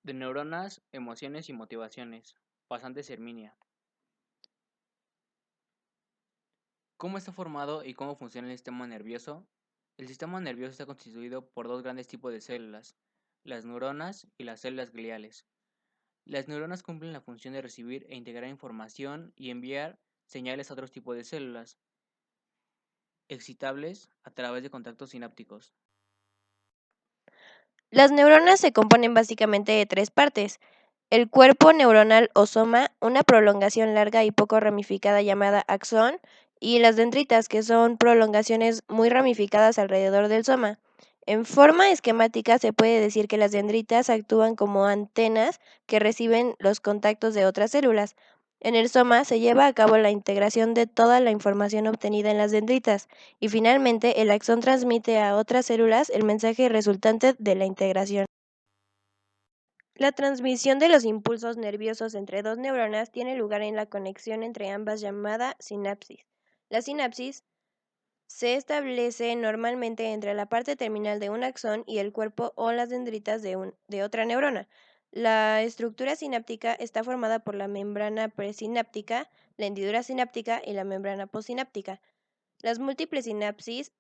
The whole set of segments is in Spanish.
De neuronas, emociones y motivaciones. Pasantes Herminia. ¿Cómo está formado y cómo funciona el sistema nervioso? El sistema nervioso está constituido por dos grandes tipos de células, las neuronas y las células gliales. Las neuronas cumplen la función de recibir e integrar información y enviar señales a otros tipos de células, excitables a través de contactos sinápticos. Las neuronas se componen básicamente de tres partes: el cuerpo neuronal o soma, una prolongación larga y poco ramificada llamada axón, y las dendritas, que son prolongaciones muy ramificadas alrededor del soma. En forma esquemática se puede decir que las dendritas actúan como antenas que reciben los contactos de otras células. En el soma se lleva a cabo la integración de toda la información obtenida en las dendritas y finalmente el axón transmite a otras células el mensaje resultante de la integración. La transmisión de los impulsos nerviosos entre dos neuronas tiene lugar en la conexión entre ambas llamada sinapsis. La sinapsis se establece normalmente entre la parte terminal de un axón y el cuerpo o las dendritas de otra neurona. La estructura sináptica está formada por la membrana presináptica, la hendidura sináptica y la membrana postsináptica. Las múltiples sinapsis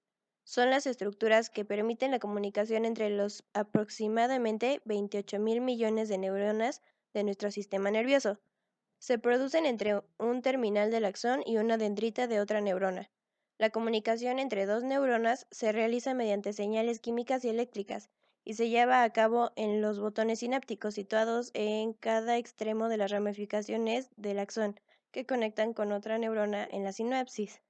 son las estructuras que permiten la comunicación entre los aproximadamente 28.000 millones de neuronas de nuestro sistema nervioso. Se producen entre un terminal del axón y una dendrita de otra neurona. La comunicación entre dos neuronas se realiza mediante señales químicas y eléctricas y se lleva a cabo en los botones sinápticos situados en cada extremo de las ramificaciones del axón que conectan con otra neurona en la sinapsis.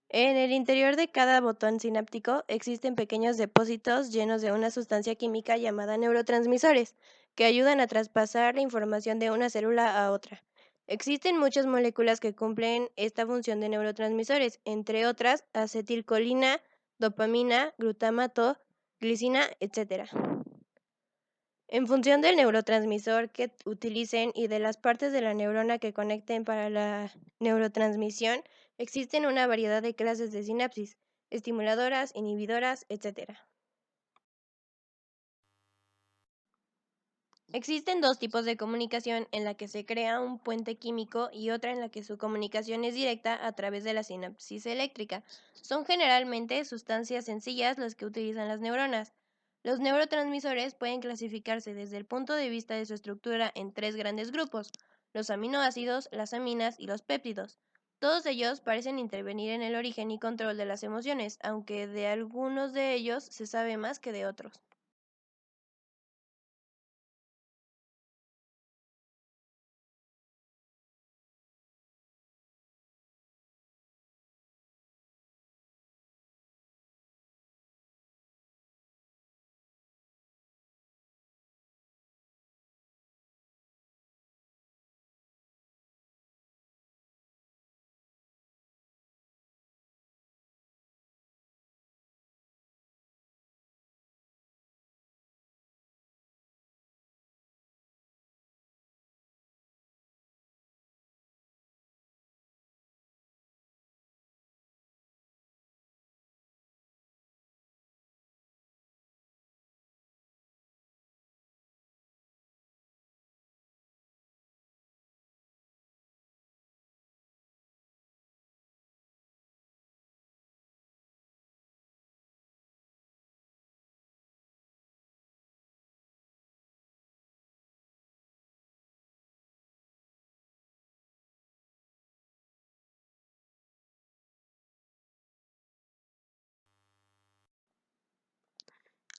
En el interior de cada botón sináptico existen pequeños depósitos llenos de una sustancia química llamada neurotransmisores, que ayudan a traspasar la información de una célula a otra. Existen muchas moléculas que cumplen esta función de neurotransmisores, entre otras acetilcolina, dopamina, glutamato, glicina, etc. En función del neurotransmisor que utilicen y de las partes de la neurona que conecten para la neurotransmisión, existen una variedad de clases de sinapsis, estimuladoras, inhibidoras, etc. Existen dos tipos de comunicación en la que se crea un puente químico y otra en la que su comunicación es directa a través de la sinapsis eléctrica. Son generalmente sustancias sencillas las que utilizan las neuronas. Los neurotransmisores pueden clasificarse desde el punto de vista de su estructura en tres grandes grupos: los aminoácidos, las aminas y los péptidos. Todos ellos parecen intervenir en el origen y control de las emociones, aunque de algunos de ellos se sabe más que de otros.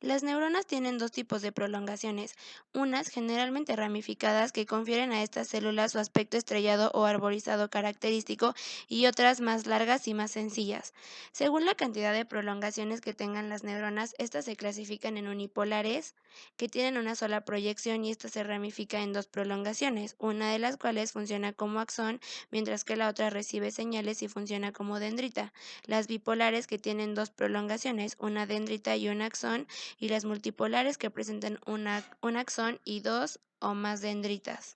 Las neuronas tienen dos tipos de prolongaciones, unas generalmente ramificadas que confieren a estas células su aspecto estrellado o arborizado característico y otras más largas y más sencillas. Según la cantidad de prolongaciones que tengan las neuronas, estas se clasifican en unipolares, que tienen una sola proyección y esta se ramifica en dos prolongaciones, una de las cuales funciona como axón, mientras que la otra recibe señales y funciona como dendrita. Las bipolares, que tienen dos prolongaciones, una dendrita y un axón, y las multipolares, que presentan un axón y dos o más dendritas.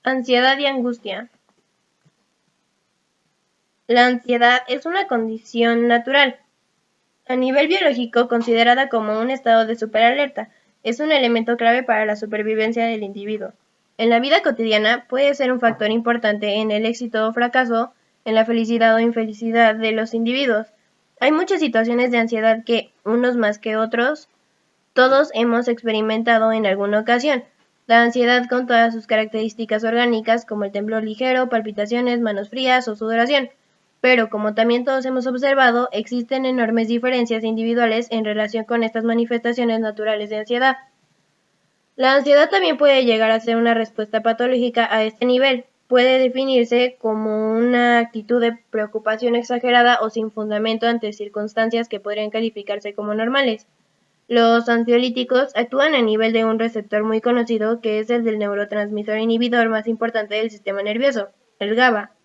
Ansiedad y angustia. La ansiedad es una condición natural. A nivel biológico, considerada como un estado de superalerta, es un elemento clave para la supervivencia del individuo. En la vida cotidiana puede ser un factor importante en el éxito o fracaso, en la felicidad o infelicidad de los individuos. Hay muchas situaciones de ansiedad que, unos más que otros, todos hemos experimentado en alguna ocasión. La ansiedad con todas sus características orgánicas como el temblor ligero, palpitaciones, manos frías o sudoración. Pero como también todos hemos observado, existen enormes diferencias individuales en relación con estas manifestaciones naturales de ansiedad. La ansiedad también puede llegar a ser una respuesta patológica a este nivel. Puede definirse como una actitud de preocupación exagerada o sin fundamento ante circunstancias que podrían calificarse como normales. Los ansiolíticos actúan a nivel de un receptor muy conocido que es el del neurotransmisor inhibidor más importante del sistema nervioso, el GABA.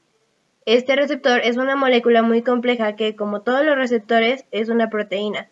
Este receptor es una molécula muy compleja que, como todos los receptores, es una proteína.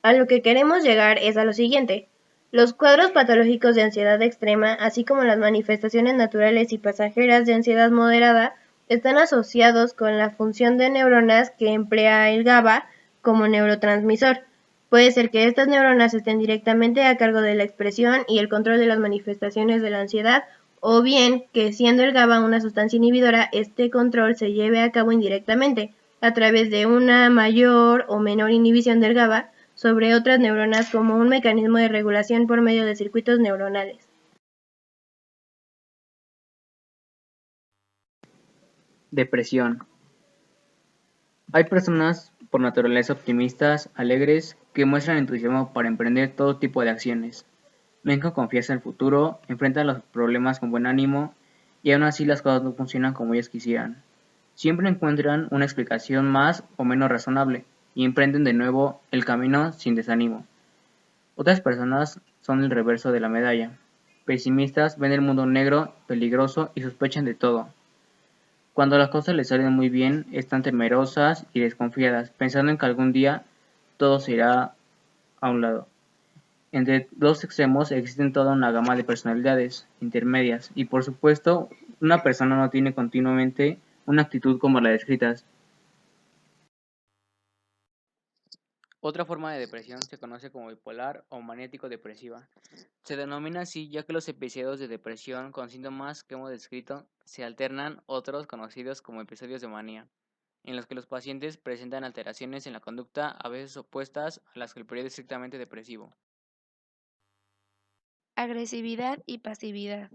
A lo que queremos llegar es a lo siguiente. Los cuadros patológicos de ansiedad extrema, así como las manifestaciones naturales y pasajeras de ansiedad moderada, están asociados con la función de neuronas que emplea el GABA como neurotransmisor. Puede ser que estas neuronas estén directamente a cargo de la expresión y el control de las manifestaciones de la ansiedad, o bien que siendo el GABA una sustancia inhibidora, este control se lleve a cabo indirectamente, a través de una mayor o menor inhibición del GABA sobre otras neuronas como un mecanismo de regulación por medio de circuitos neuronales. Depresión. Hay personas por naturaleza optimistas, alegres, que muestran entusiasmo para emprender todo tipo de acciones. Ven con confianza el futuro, enfrentan los problemas con buen ánimo y aún así las cosas no funcionan como ellos quisieran. Siempre encuentran una explicación más o menos razonable y emprenden de nuevo el camino sin desánimo. Otras personas son el reverso de la medalla. Pesimistas, ven el mundo negro, peligroso y sospechan de todo. Cuando las cosas les salen muy bien, están temerosas y desconfiadas, pensando en que algún día todo se irá a un lado. Entre dos extremos existen toda una gama de personalidades intermedias y por supuesto una persona no tiene continuamente una actitud como la descrita. Otra forma de depresión se conoce como bipolar o maniático-depresiva. Se denomina así ya que los episodios de depresión con síntomas que hemos descrito se alternan otros conocidos como episodios de manía, en los que los pacientes presentan alteraciones en la conducta a veces opuestas a las que el periodo estrictamente depresivo. Agresividad y pasividad.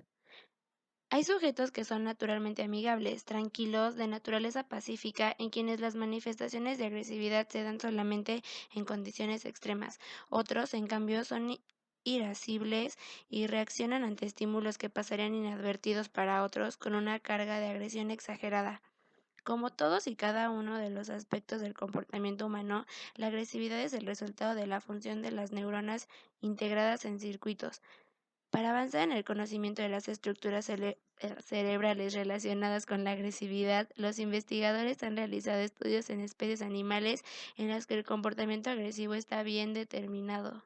Hay sujetos que son naturalmente amigables, tranquilos, de naturaleza pacífica, en quienes las manifestaciones de agresividad se dan solamente en condiciones extremas. Otros, en cambio, son irascibles y reaccionan ante estímulos que pasarían inadvertidos para otros con una carga de agresión exagerada. Como todos y cada uno de los aspectos del comportamiento humano, la agresividad es el resultado de la función de las neuronas integradas en circuitos. Para avanzar en el conocimiento de las estructuras cerebrales relacionadas con la agresividad, los investigadores han realizado estudios en especies animales en las que el comportamiento agresivo está bien determinado.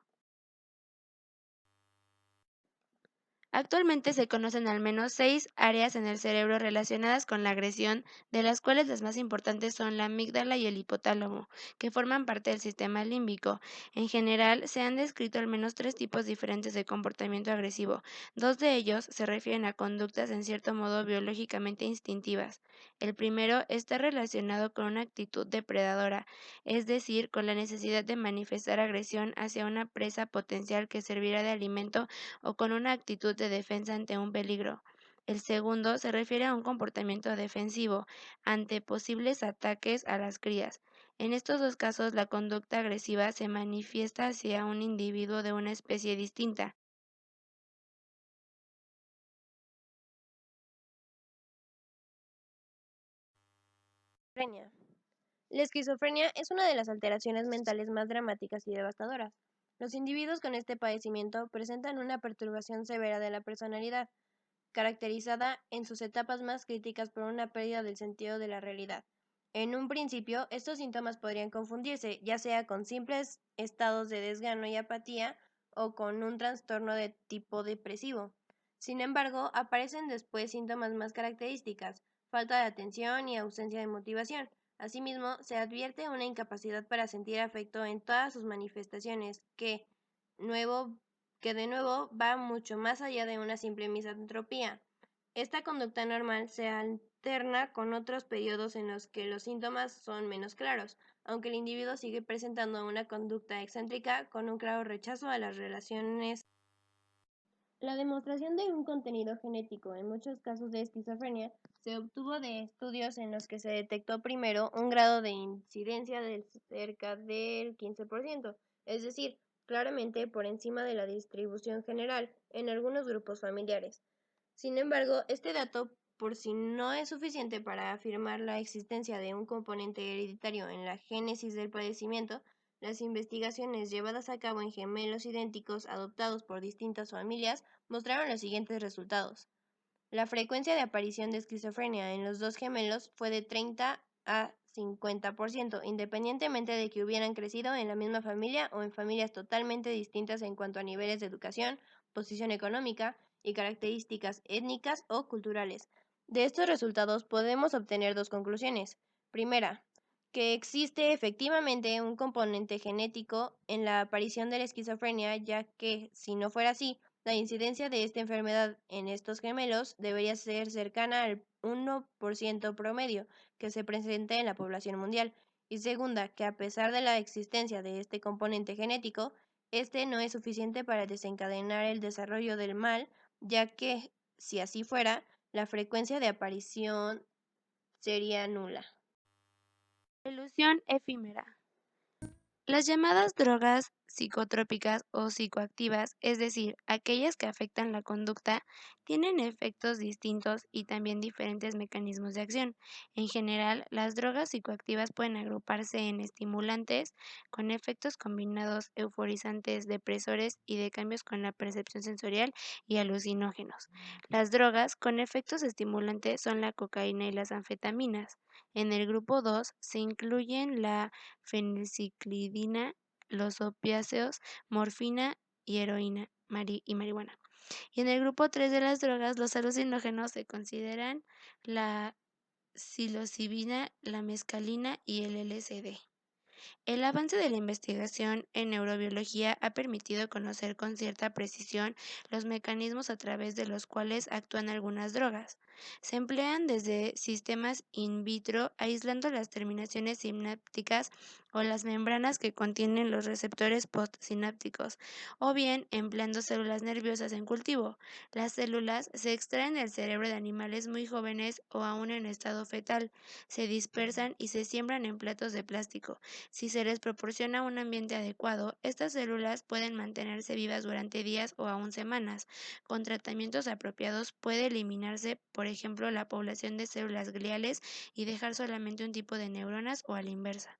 Actualmente se conocen al menos 6 áreas en el cerebro relacionadas con la agresión, de las cuales las más importantes son la amígdala y el hipotálamo, que forman parte del sistema límbico. En general, se han descrito al menos 3 tipos diferentes de comportamiento agresivo. 2 de ellos se refieren a conductas en cierto modo biológicamente instintivas. El primero está relacionado con una actitud depredadora, es decir, con la necesidad de manifestar agresión hacia una presa potencial que servirá de alimento o con una actitud de defensa ante un peligro. El segundo se refiere a un comportamiento defensivo ante posibles ataques a las crías. En estos dos casos, la conducta agresiva se manifiesta hacia un individuo de una especie distinta. Esquizofrenia. La esquizofrenia es una de las alteraciones mentales más dramáticas y devastadoras. Los individuos con este padecimiento presentan una perturbación severa de la personalidad, caracterizada en sus etapas más críticas por una pérdida del sentido de la realidad. En un principio, estos síntomas podrían confundirse, ya sea con simples estados de desgano y apatía o con un trastorno de tipo depresivo. Sin embargo, aparecen después síntomas más características, falta de atención y ausencia de motivación, Asimismo, se advierte una incapacidad para sentir afecto en todas sus manifestaciones, que de nuevo va mucho más allá de una simple misantropía. Esta conducta normal se alterna con otros periodos en los que los síntomas son menos claros, aunque el individuo sigue presentando una conducta excéntrica con un claro rechazo a las relaciones. La demostración de un contenido genético en muchos casos de esquizofrenia se obtuvo de estudios en los que se detectó primero un grado de incidencia de cerca del 15%, es decir, claramente por encima de la distribución general en algunos grupos familiares. Sin embargo, este dato por sí no es suficiente para afirmar la existencia de un componente hereditario en la génesis del padecimiento. Las investigaciones llevadas a cabo en gemelos idénticos adoptados por distintas familias mostraron los siguientes resultados. La frecuencia de aparición de esquizofrenia en los dos gemelos fue de 30 a 50%, independientemente de que hubieran crecido en la misma familia o en familias totalmente distintas en cuanto a niveles de educación, posición económica y características étnicas o culturales. De estos resultados podemos obtener dos conclusiones. Primera, que existe efectivamente un componente genético en la aparición de la esquizofrenia, ya que, si no fuera así, la incidencia de esta enfermedad en estos gemelos debería ser cercana al 1% promedio que se presenta en la población mundial. Y segunda, que a pesar de la existencia de este componente genético, este no es suficiente para desencadenar el desarrollo del mal, ya que, si así fuera, la frecuencia de aparición sería nula. Ilusión efímera. Las llamadas drogas psicotrópicas o psicoactivas, es decir, aquellas que afectan la conducta, tienen efectos distintos y también diferentes mecanismos de acción. En general, las drogas psicoactivas pueden agruparse en estimulantes con efectos combinados, euforizantes, depresores y de cambios con la percepción sensorial y alucinógenos. Las drogas con efectos estimulantes son la cocaína y las anfetaminas. En el grupo 2 se incluyen la fenilciclidina, los opiáceos, morfina y heroína y marihuana. Y en el grupo 3 de las drogas, los alucinógenos se consideran la psilocibina, la mescalina y el LSD. El avance de la investigación en neurobiología ha permitido conocer con cierta precisión los mecanismos a través de los cuales actúan algunas drogas. Se emplean desde sistemas in vitro, aislando las terminaciones sinápticas o las membranas que contienen los receptores postsinápticos, o bien empleando células nerviosas en cultivo. Las células se extraen del cerebro de animales muy jóvenes o aún en estado fetal, se dispersan y se siembran en platos de plástico. Si se les proporciona un ambiente adecuado, estas células pueden mantenerse vivas durante días o aún semanas. Con tratamientos apropiados puede eliminarse, por ejemplo, la población de células gliales y dejar solamente un tipo de neuronas o a la inversa.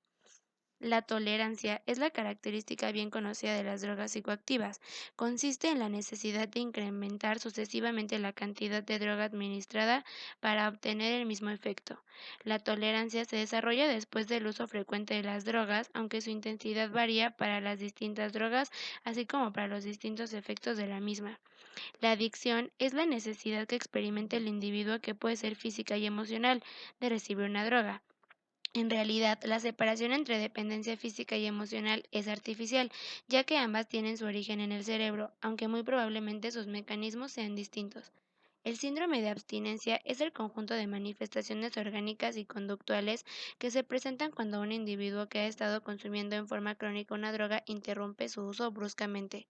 La tolerancia es la característica bien conocida de las drogas psicoactivas. Consiste en la necesidad de incrementar sucesivamente la cantidad de droga administrada para obtener el mismo efecto. La tolerancia se desarrolla después del uso frecuente de las drogas, aunque su intensidad varía para las distintas drogas, así como para los distintos efectos de la misma. La adicción es la necesidad que experimenta el individuo, que puede ser física y emocional, de recibir una droga. En realidad, la separación entre dependencia física y emocional es artificial, ya que ambas tienen su origen en el cerebro, aunque muy probablemente sus mecanismos sean distintos. El síndrome de abstinencia es el conjunto de manifestaciones orgánicas y conductuales que se presentan cuando un individuo que ha estado consumiendo en forma crónica una droga interrumpe su uso bruscamente.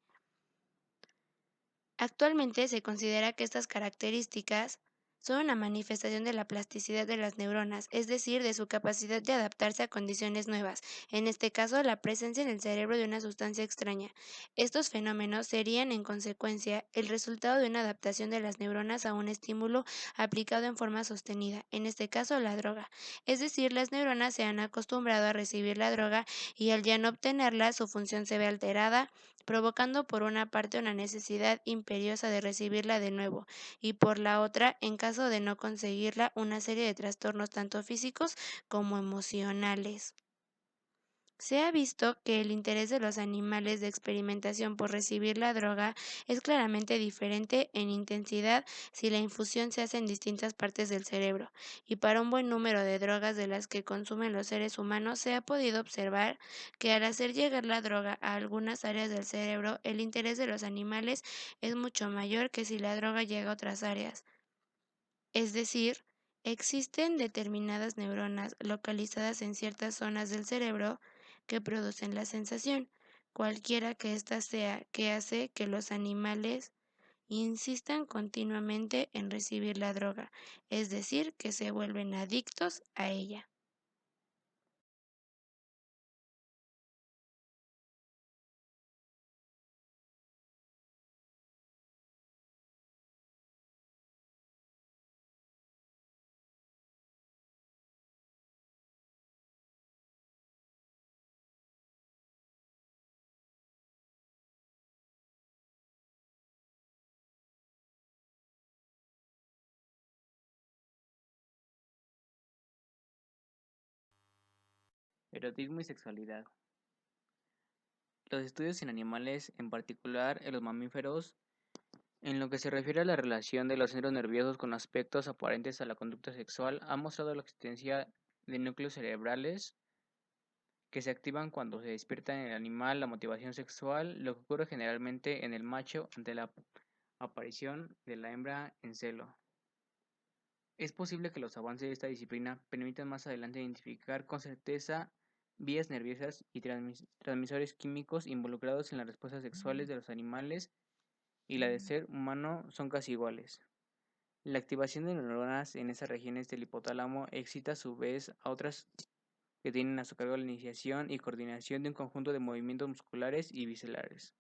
Actualmente se considera que estas características son una manifestación de la plasticidad de las neuronas, es decir, de su capacidad de adaptarse a condiciones nuevas, en este caso la presencia en el cerebro de una sustancia extraña. Estos fenómenos serían, en consecuencia, el resultado de una adaptación de las neuronas a un estímulo aplicado en forma sostenida, en este caso la droga. Es decir, las neuronas se han acostumbrado a recibir la droga y al ya no obtenerla, su función se ve alterada, provocando por una parte una necesidad imperiosa de recibirla de nuevo y por la otra, en caso de no conseguirla, una serie de trastornos tanto físicos como emocionales. Se ha visto que el interés de los animales de experimentación por recibir la droga es claramente diferente en intensidad si la infusión se hace en distintas partes del cerebro, y para un buen número de drogas de las que consumen los seres humanos se ha podido observar que al hacer llegar la droga a algunas áreas del cerebro, el interés de los animales es mucho mayor que si la droga llega a otras áreas. Es decir, existen determinadas neuronas localizadas en ciertas zonas del cerebro que producen la sensación, cualquiera que ésta sea, que hace que los animales insistan continuamente en recibir la droga, es decir, que se vuelven adictos a ella. Erotismo y sexualidad. Los estudios en animales, en particular en los mamíferos, en lo que se refiere a la relación de los centros nerviosos con aspectos aparentes a la conducta sexual, han mostrado la existencia de núcleos cerebrales que se activan cuando se despierta en el animal la motivación sexual, lo que ocurre generalmente en el macho ante la aparición de la hembra en celo. Es posible que los avances de esta disciplina permitan más adelante identificar con certeza vías nerviosas y transmisores químicos involucrados en las respuestas sexuales de los animales y la del ser humano son casi iguales. La activación de neuronas en esas regiones del hipotálamo excita a su vez a otras que tienen a su cargo la iniciación y coordinación de un conjunto de movimientos musculares y viscerales,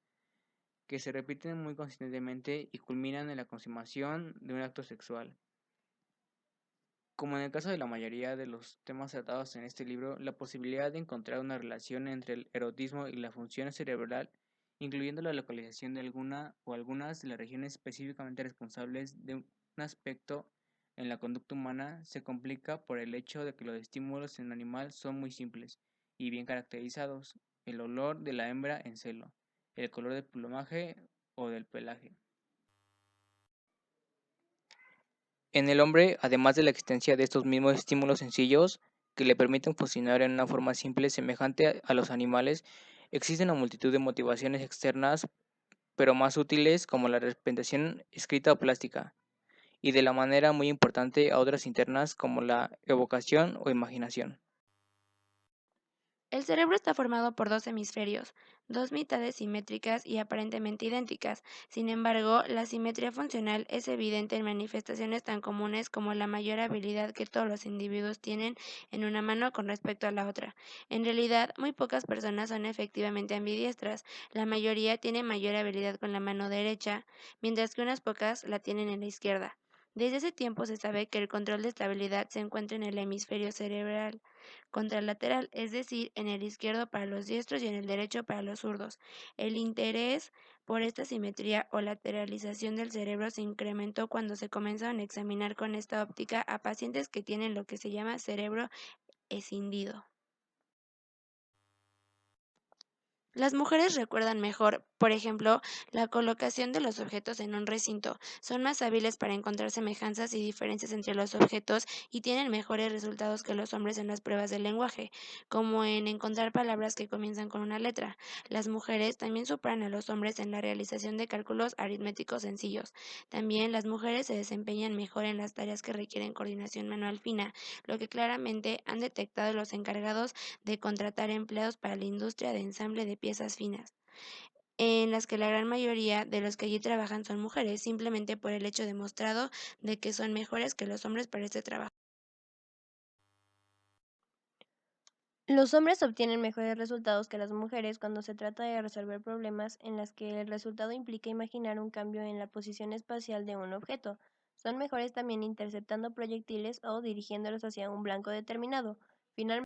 que se repiten muy consistentemente y culminan en la consumación de un acto sexual. Como en el caso de la mayoría de los temas tratados en este libro, la posibilidad de encontrar una relación entre el erotismo y la función cerebral, incluyendo la localización de alguna o algunas de las regiones específicamente responsables de un aspecto en la conducta humana, se complica por el hecho de que los estímulos en el animal son muy simples y bien caracterizados: el olor de la hembra en celo, el color del plumaje o del pelaje. En el hombre, además de la existencia de estos mismos estímulos sencillos que le permiten funcionar en una forma simple semejante a los animales, existen una multitud de motivaciones externas, pero más útiles, como la representación escrita o plástica, y de la manera muy importante a otras internas como la evocación o imaginación. El cerebro está formado por dos hemisferios, dos mitades simétricas y aparentemente idénticas. Sin embargo, la simetría funcional es evidente en manifestaciones tan comunes como la mayor habilidad que todos los individuos tienen en una mano con respecto a la otra. En realidad, muy pocas personas son efectivamente ambidiestras. La mayoría tiene mayor habilidad con la mano derecha, mientras que unas pocas la tienen en la izquierda. Desde ese tiempo se sabe que el control de estabilidad se encuentra en el hemisferio cerebral contralateral, es decir, en el izquierdo para los diestros y en el derecho para los zurdos. El interés por esta simetría o lateralización del cerebro se incrementó cuando se comenzaron a examinar con esta óptica a pacientes que tienen lo que se llama cerebro escindido. Las mujeres recuerdan mejor, por ejemplo, la colocación de los objetos en un recinto, son más hábiles para encontrar semejanzas y diferencias entre los objetos y tienen mejores resultados que los hombres en las pruebas de lenguaje, como en encontrar palabras que comienzan con una letra. Las mujeres también superan a los hombres en la realización de cálculos aritméticos sencillos. También las mujeres se desempeñan mejor en las tareas que requieren coordinación manual fina, lo que claramente han detectado los encargados de contratar empleados para la industria de ensamble de piezas finas, en las que la gran mayoría de los que allí trabajan son mujeres, simplemente por el hecho demostrado de que son mejores que los hombres para este trabajo. Los hombres obtienen mejores resultados que las mujeres cuando se trata de resolver problemas en las que el resultado implica imaginar un cambio en la posición espacial de un objeto. Son mejores también interceptando proyectiles o dirigiéndolos hacia un blanco determinado. Finalmente,